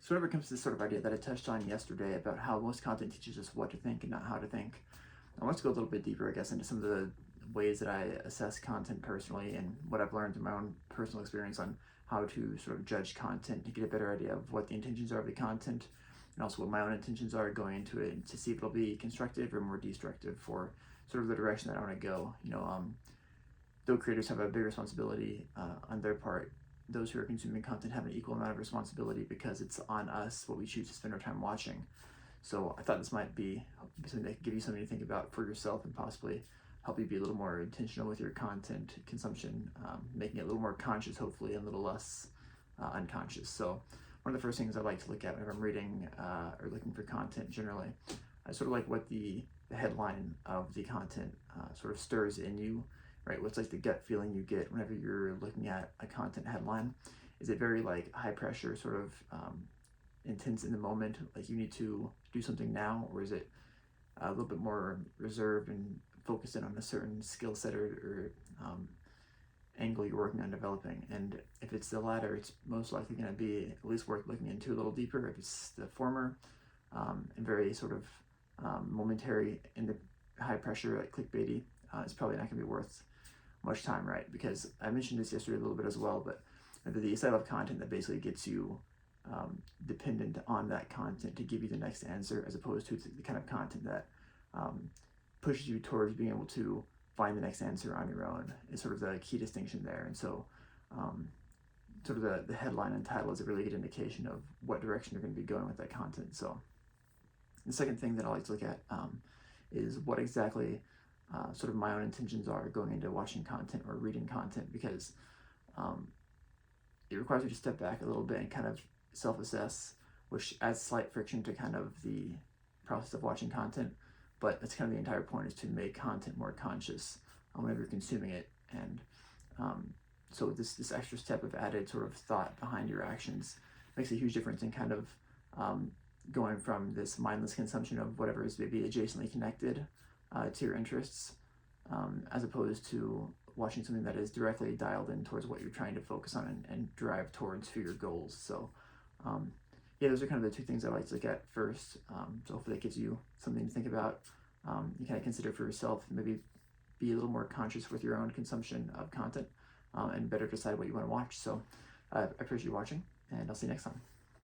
So whenever it comes to this sort of idea that I touched on yesterday about how most content teaches us what to think and not how to think, I want to go a little bit deeper, I guess, into some of the ways that I assess content personally and what I've learned through my own personal experience on how to sort of judge content to get a better idea of what the intentions are of the content and also what my own intentions are going into it to see if it'll be constructive or more destructive for sort of the direction that I want to go. Though creators have a big responsibility on their part, those who are consuming content have an equal amount of responsibility because it's on us what we choose to spend our time watching. So I thought this might be something that could give you something to think about for yourself and possibly help you be a little more intentional with your content consumption, making it a little more conscious, hopefully, and a little less unconscious. So one of the first things I like to look at whenever I'm reading or looking for content generally, I sort of like what the headline of the content sort of stirs in you, right? What's like the gut feeling you get whenever you're looking at a content headline? Is it very like high pressure, sort of intense in the moment, like you need to do something now, or is it a little bit more reserved and focused in on a certain skill set or angle you're working on developing? And if it's the latter, it's most likely going to be at least worth looking into a little deeper. If it's the former, and very sort of momentary in the high pressure, like clickbaity, it's probably not going to be worth much time, right? Because I mentioned this yesterday a little bit as well, but the style of content that basically gets you dependent on that content to give you the next answer, as opposed to the kind of content that pushes you towards being able to find the next answer on your own, is sort of the key distinction there. And so sort of the headline and title is a really good indication of what direction you're going to be going with that content. So the second thing that I like to look at is what exactly sort of my own intentions are going into watching content or reading content, because it requires you to step back a little bit and kind of self-assess, which adds slight friction to kind of the process of watching content. But that's kind of the entire point, is to make content more conscious whenever you're consuming it. And so this extra step of added sort of thought behind your actions makes a huge difference in kind of going from this mindless consumption of whatever is maybe adjacently connected to your interests, as opposed to watching something that is directly dialed in towards what you're trying to focus on and drive towards for your goals. So yeah, those are kind of the two things I like to look at first. So hopefully that gives you something to think about. You kind of consider for yourself, maybe be a little more conscious with your own consumption of content, and better decide what you want to watch. So I appreciate you watching, and I'll see you next time.